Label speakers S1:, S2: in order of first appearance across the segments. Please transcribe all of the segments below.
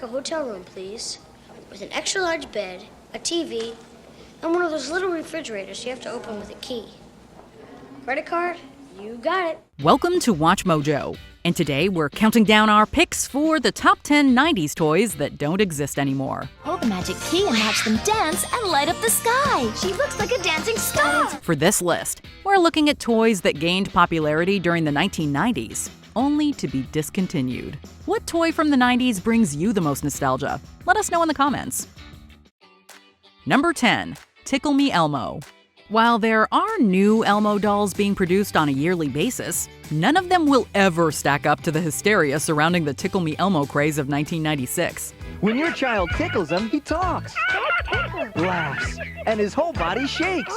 S1: like a hotel room, please. With an extra large bed, a TV, and one of those little refrigerators you have to open with a key. Credit card? You got it.
S2: Welcome to Watch Mojo. And today we're counting down our picks for the top 10 90s toys that don't exist anymore.
S3: Hold the magic key and watch them dance and light up the sky. She looks like a dancing star.
S2: For this list, we're looking at toys that gained popularity during the 1990s, only to be discontinued. What toy from the 90s brings you the most nostalgia? Let us know in the comments. Number 10. Tickle Me Elmo. While there are new Elmo dolls being produced on a yearly basis, none of them will ever stack up to the hysteria surrounding the Tickle Me Elmo craze of 1996.
S4: When your child tickles him, he talks, laughs, and his whole body shakes.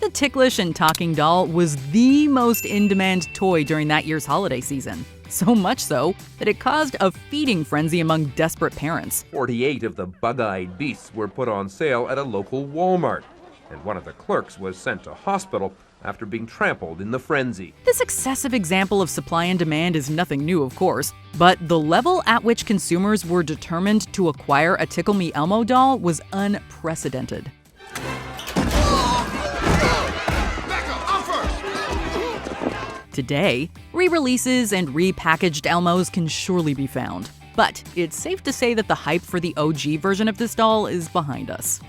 S2: The ticklish and talking doll was the most in-demand toy during that year's holiday season. So much so that it caused a feeding frenzy among desperate parents.
S5: 48 of the bug-eyed beasts were put on sale at a local Walmart, and one of the clerks was sent to hospital after being trampled in the frenzy.
S2: This excessive example of supply and demand is nothing new, of course, but the level at which consumers were determined to acquire a Tickle Me Elmo doll was unprecedented. Today, re-releases and repackaged Elmos can surely be found, but it's safe to say that the hype for the OG version of this doll is behind us.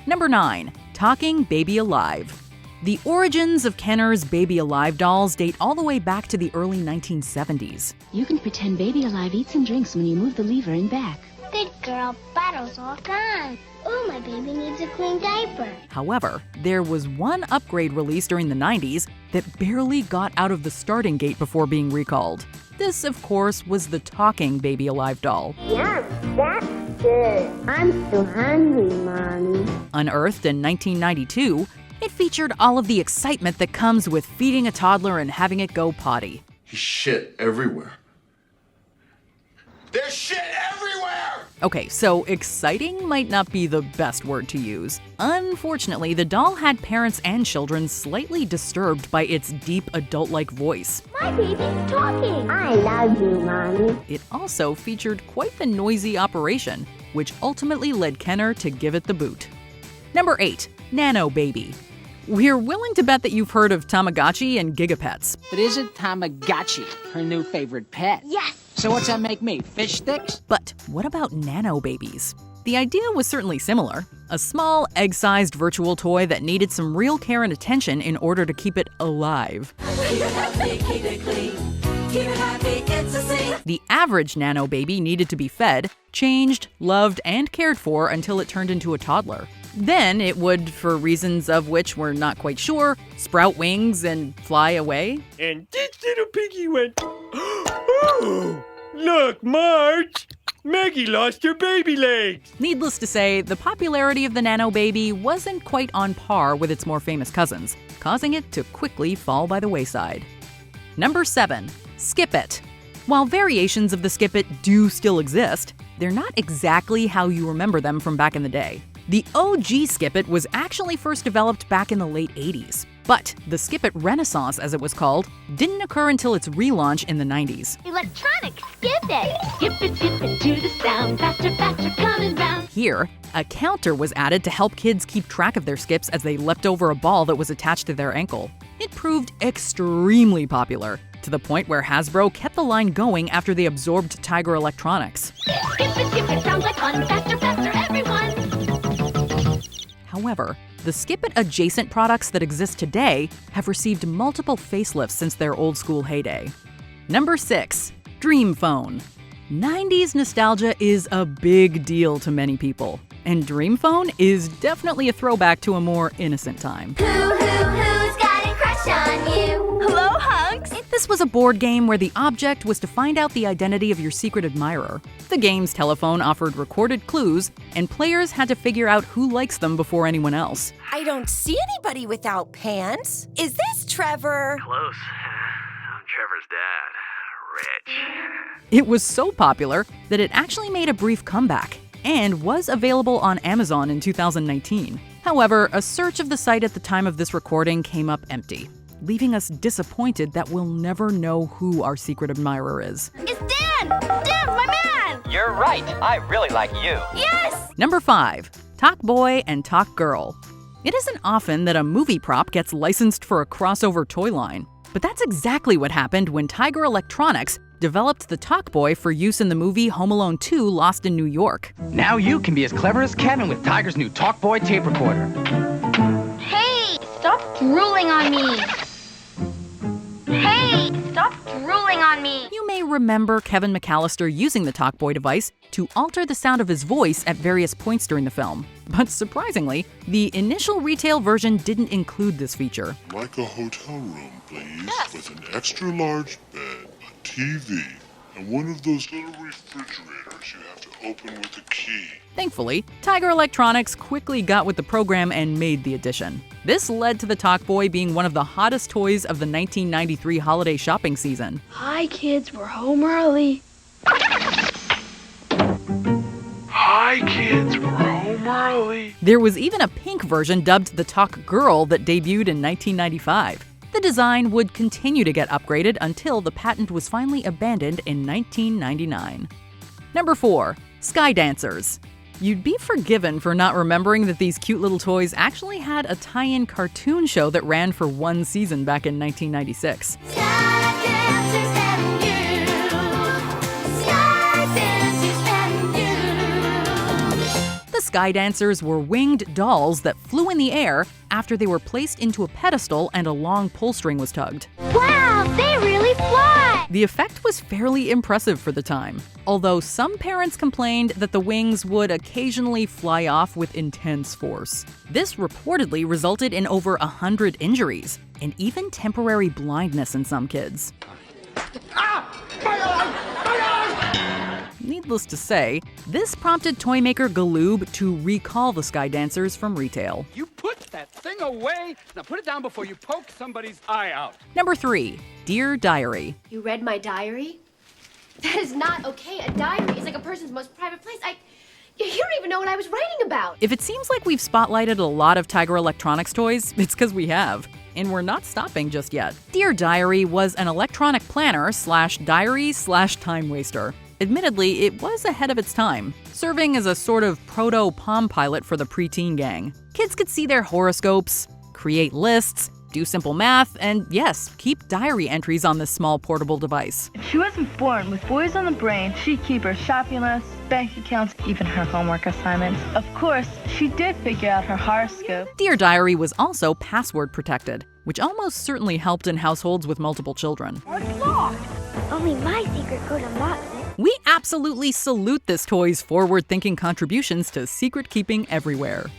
S2: Number 9. Talking Baby Alive. The origins of Kenner's Baby Alive dolls date all the way back to the early 1970s.
S6: You can pretend Baby Alive eats and drinks when you move the lever and back.
S1: Good girl, bottle's all gone. Oh, my baby needs a clean diaper.
S2: However, there was one upgrade released during the 90s that barely got out of the starting gate before being recalled. This, of course, was the Talking Baby Alive doll.
S1: Yes, that's good. I'm so hungry, Mommy.
S2: Unearthed in 1992, it featured all of the excitement that comes with feeding a toddler and having it go potty.
S7: Shit everywhere. There's shit everywhere!
S2: Okay, so exciting might not be the best word to use. Unfortunately, the doll had parents and children slightly disturbed by its deep adult-like voice.
S1: My baby's talking. I love you, Mommy.
S2: It also featured quite the noisy operation, which ultimately led Kenner to give it the boot. Number 8. Nano Baby. We're willing to bet that you've heard of Tamagotchi and Gigapets.
S8: But isn't Tamagotchi her new favorite pet?
S1: Yes.
S8: So what's that make me, fish sticks?
S2: But what about nano babies? The idea was certainly similar. A small, egg-sized virtual toy that needed some real care and attention in order to keep it alive. The average nano baby needed to be fed, changed, loved, and cared for until it turned into a toddler. Then it would, for reasons of which we're not quite sure, sprout wings and fly away.
S9: And this little piggy went, "Oh, look, Marge! Maggie lost her baby legs!"
S2: Needless to say, the popularity of the nano baby wasn't quite on par with its more famous cousins, causing it to quickly fall by the wayside. Number 7. Skip It. While variations of the Skip It do still exist, they're not exactly how you remember them from back in the day. The OG Skip It was actually first developed back in the late 80s, but the Skip It Renaissance, as it was called, didn't occur until its relaunch in the 90s.
S1: Electronic skip it.
S6: Skip it to the sound. Faster, faster, coming round.
S2: Here, a counter was added to help kids keep track of their skips as they leapt over a ball that was attached to their ankle. It proved extremely popular, to the point where Hasbro kept the line going after they absorbed Tiger Electronics.
S6: Skip it, sounds like fun. Faster, faster, everyone.
S2: However, the Skip It adjacent products that exist today have received multiple facelifts since their old-school heyday. Number 6. Dream Phone. 90s nostalgia is a big deal to many people, and Dream Phone is definitely a throwback to a more innocent time.
S3: Who's got a crush on you? Hello, hunks.
S2: This was a board game where the object was to find out the identity of your secret admirer. The game's telephone offered recorded clues, and players had to figure out who likes them before anyone else.
S10: I don't see anybody without pants. Is this Trevor?
S11: Close. I'm Trevor's dad, Rich.
S2: It was so popular that it actually made a brief comeback and was available on Amazon in 2019. However, a search of the site at the time of this recording came up empty, leaving us disappointed that we'll never know who our secret admirer is.
S3: It's Dan! Dan, my man!
S12: You're right. I really like you.
S3: Yes!
S2: Number 5. Talk Boy and Talk Girl. It isn't often that a movie prop gets licensed for a crossover toy line, but that's exactly what happened when Tiger Electronics developed the Talk Boy for use in the movie Home Alone 2: Lost in New York.
S8: Now you can be as clever as Kevin with Tiger's new Talk Boy tape recorder.
S13: Hey, stop drooling on me. Hey, stop drooling on me.
S2: You may remember Kevin McAllister using the Talk Boy device to alter the sound of his voice at various points during the film. But surprisingly, the initial retail version didn't include this feature.
S14: Like a hotel room, please, with an extra large bed, a TV, and one of those little refrigerators you have to open with a key.
S2: Thankfully, Tiger Electronics quickly got with the program and made the addition. This led to the Talk Boy being one of the hottest toys of the 1993 holiday shopping season.
S15: Hi, kids, we're home early.
S14: Hi, kids, we're home early.
S2: There was even a pink version dubbed the Talk Girl that debuted in 1995. The design would continue to get upgraded until the patent was finally abandoned in 1999. Number 4. Sky Dancers. You'd be forgiven for not remembering that these cute little toys actually had a tie-in cartoon show that ran for one season back in 1996. The Sky Dancers were winged dolls that flew in the air after they were placed into a pedestal and a long pull string was tugged.
S13: Wow, they really fly!
S2: The effect was fairly impressive for the time, although some parents complained that the wings would occasionally fly off with intense force. This reportedly resulted in over 100 injuries and even temporary blindness in some kids. Needless to say, this prompted toymaker Galoob to recall the Sky Dancers from retail.
S8: You put that thing away. Now put it down before you poke somebody's eye out.
S2: Number 3. Dear Diary.
S15: You read my diary? That is not okay. A diary is like a person's most private place. You don't even know what I was writing about.
S2: If it seems like we've spotlighted a lot of Tiger Electronics toys, it's because we have. And we're not stopping just yet. Dear Diary was an electronic planner / diary / time waster. Admittedly, it was ahead of its time, serving as a sort of proto-Palm Pilot for the preteen gang. Kids could see their horoscopes, create lists, do simple math, and yes, keep diary entries on this small portable device.
S16: If she wasn't born with boys on the brain, she'd keep her shopping lists, bank accounts, even her homework assignments. Of course, she did figure out her horoscope.
S2: Dear Diary was also password protected, which almost certainly helped in households with multiple children.
S13: It's locked. Only my secret code unlocks it.
S2: We absolutely salute this toy's forward-thinking contributions to secret-keeping everywhere.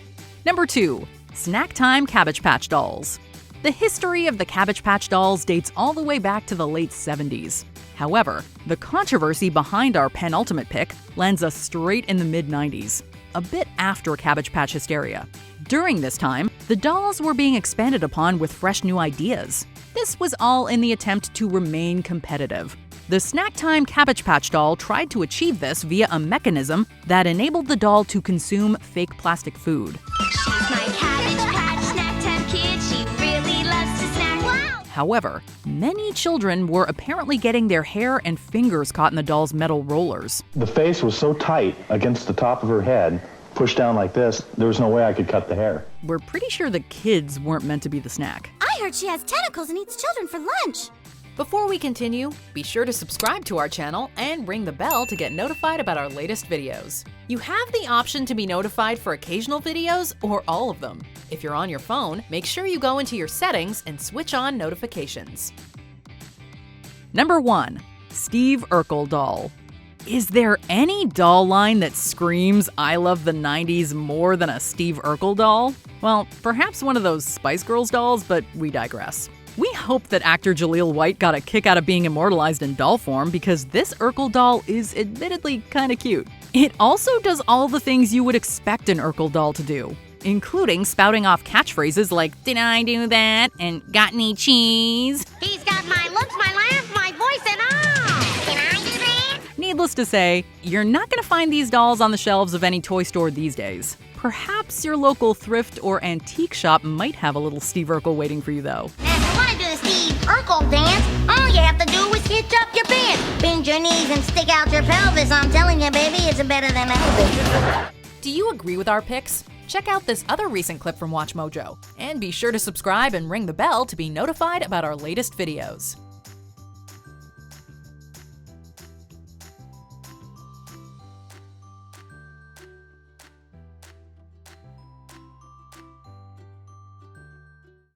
S2: Number 2. Snack Time Cabbage Patch Dolls. The history of the Cabbage Patch Dolls dates all the way back to the late 70s. However, the controversy behind our penultimate pick lands us straight in the mid-90s, a bit after Cabbage Patch hysteria. During this time, the dolls were being expanded upon with fresh new ideas. This was all in the attempt to remain competitive. The Snack Time Cabbage Patch doll tried to achieve this via a mechanism that enabled the doll to consume fake plastic food.
S3: She's my Cabbage Patch snack time kid. She really loves to snack. Wow!
S2: However, many children were apparently getting their hair and fingers caught in the doll's metal rollers.
S17: The face was so tight against the top of her head, pushed down like this, there was no way I could cut the hair.
S2: We're pretty sure the kids weren't meant to be the snack.
S3: I heard she has tentacles and eats children for lunch.
S2: Before we continue, be sure to subscribe to our channel and ring the bell to get notified about our latest videos. You have the option to be notified for occasional videos or all of them. If you're on your phone, make sure you go into your settings and switch on notifications. Number 1. Steve Urkel doll. Is there any doll line that screams I love the 90s more than a Steve Urkel doll? Well, perhaps one of those Spice Girls dolls, but we digress. We hope that actor Jaleel White got a kick out of being immortalized in doll form because this Urkel doll is admittedly kinda cute. It also does all the things you would expect an Urkel doll to do, including spouting off catchphrases like, "Did I do that?" and "Got any cheese?"
S13: He's got my looks, my laugh, my voice, and all. Can I do that?
S2: Needless to say, you're not gonna find these dolls on the shelves of any toy store these days. Perhaps your local thrift or antique shop might have a little Steve Urkel waiting for you though.
S13: Now, if you want to do the Steve Urkel dance, all you have to do is hitch up your pants, bend your knees and stick out your pelvis. I'm telling you, baby, it's better than Elvis.
S2: Do you agree with our picks? Check out this other recent clip from WatchMojo. And be sure to subscribe and ring the bell to be notified about our latest videos.